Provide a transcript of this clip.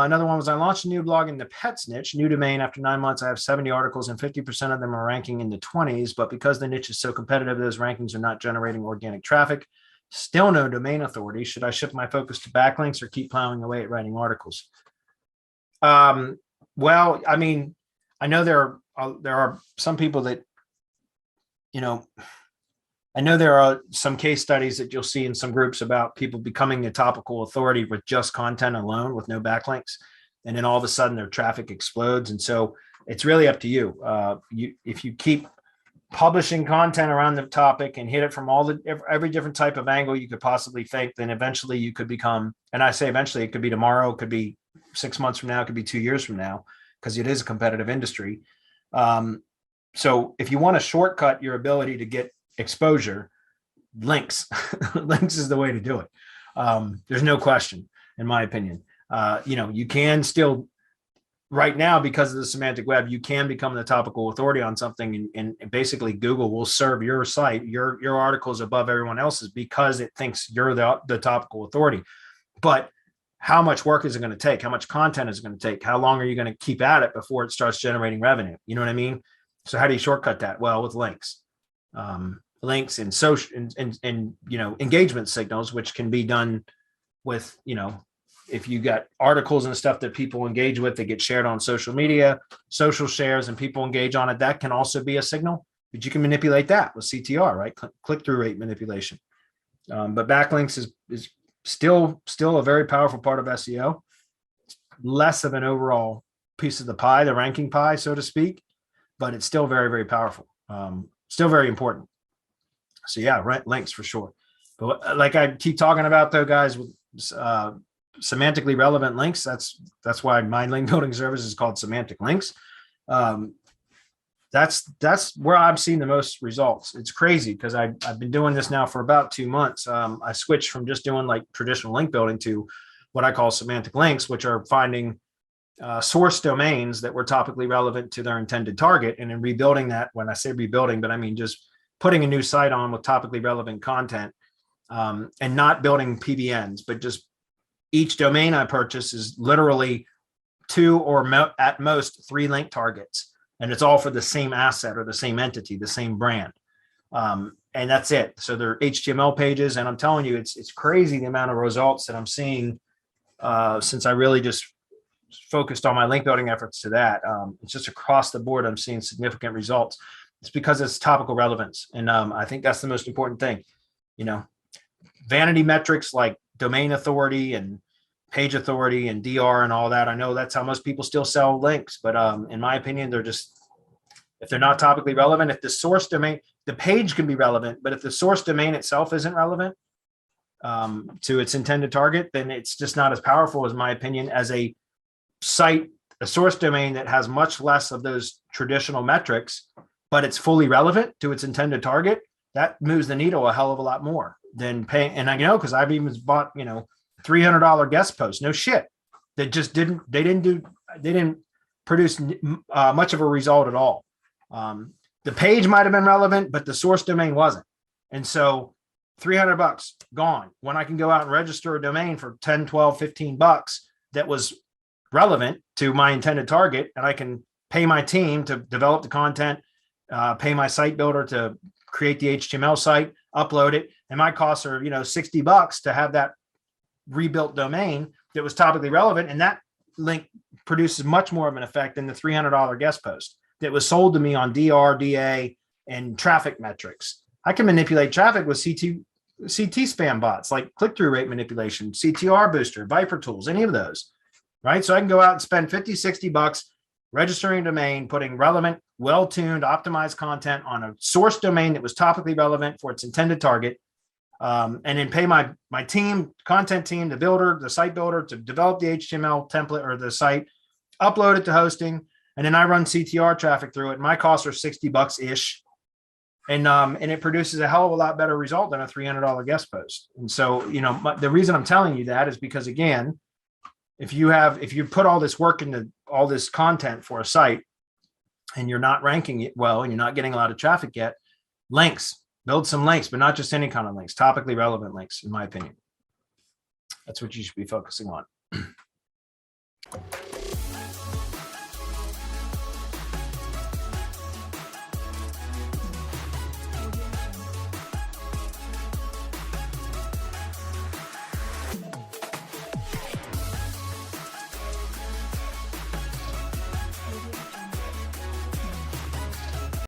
Another one was, I launched a new blog in the pets niche, new domain. After 9 months, I have 70 articles and 50% of them are ranking in the 20s. But because the niche is so competitive, those rankings are not generating organic traffic. Still no domain authority. Should I shift my focus to backlinks or keep plowing away at writing articles? Well, I mean, I know there are some people that, you know, I know there are some case studies that you'll see in some groups about people becoming a topical authority with just content alone with no backlinks. And then all of a sudden their traffic explodes. And so it's really up to you. If you keep publishing content around the topic and hit it from every different type of angle you could possibly think, then eventually you could become, and I say eventually, it could be tomorrow, it could be 6 months from now, it could be 2 years from now, because it is a competitive industry. So if you want to shortcut your ability to get exposure, links links is the way to do it. There's no question, in my opinion. You can still, right now, because of the semantic web, you can become the topical authority on something, and basically Google will serve your site, your articles above everyone else's, because it thinks you're the topical authority. But how much work is it going to take? How much content is it going to take? How long are you going to keep at it before it starts generating revenue? You know what I mean? So how do you shortcut that? Well, with links. Links and social and engagement signals, which can be done with, if you got articles and stuff that people engage with, that get shared on social media, social shares, and people engage on it, that can also be a signal. But you can manipulate that with CTR, right? Click-through rate manipulation. But backlinks is still a very powerful part of SEO. Less of an overall piece of the pie, the ranking pie, so to speak, but it's still very, very powerful. Still very important. So yeah, links for sure. But like I keep talking about, though, guys, with semantically relevant links, that's why my link building service is called Semantic Links. That's where I've seen the most results. It's crazy because I've been doing this now for about 2 months. I switched from just doing like traditional link building to what I call semantic links, which are finding source domains that were topically relevant to their intended target, and then rebuilding that. When I say rebuilding, but I mean just putting a new site on with topically relevant content, and not building PBNs, but just each domain I purchase is literally 2 or at most 3 link targets, and it's all for the same asset or the same entity, the same brand, and that's it. So they're HTML pages, and I'm telling you, it's crazy the amount of results that I'm seeing since I really just focused on my link building efforts to that. It's just across the board, I'm seeing significant results. It's because it's topical relevance. And I think that's the most important thing. Vanity metrics like domain authority and page authority and DR and all that, I know that's how most people still sell links. But in my opinion, if they're not topically relevant, if the source domain, the page can be relevant, but if the source domain itself isn't relevant to its intended target, then it's just not as powerful, as my opinion, as a site, a source domain that has much less of those traditional metrics, but it's fully relevant to its intended target. That moves the needle a hell of a lot more than paying. And I know, because I've even bought, $300 guest posts, no shit, that just didn't produce much of a result at all. The page might have been relevant, but the source domain wasn't. And so $300 gone, when I can go out and register a domain for 10, 12, 15 bucks that was relevant to my intended target, and I can pay my team to develop the content, pay my site builder to create the HTML site, upload it, and my costs are $60 to have that rebuilt domain that was topically relevant, and that link produces much more of an effect than the $300 guest post that was sold to me on DR, DA, and traffic metrics. I can manipulate traffic with CT spam bots, like click-through rate manipulation, CTR booster, Viper tools, any of those. Right. So I can go out and spend 50, 60 bucks registering a domain, putting relevant, well-tuned, optimized content on a source domain that was topically relevant for its intended target. And then pay my team, content team, the builder, the site builder, to develop the HTML template or the site, upload it to hosting, and then I run CTR traffic through it. My costs are 60 bucks ish. And it produces a hell of a lot better result than a $300 guest post. And so, the reason I'm telling you that is because, again, if you put all this work into all this content for a site and you're not ranking it well and you're not getting a lot of traffic yet, build some links, but not just any kind of links, topically relevant links, in my opinion. That's what you should be focusing on.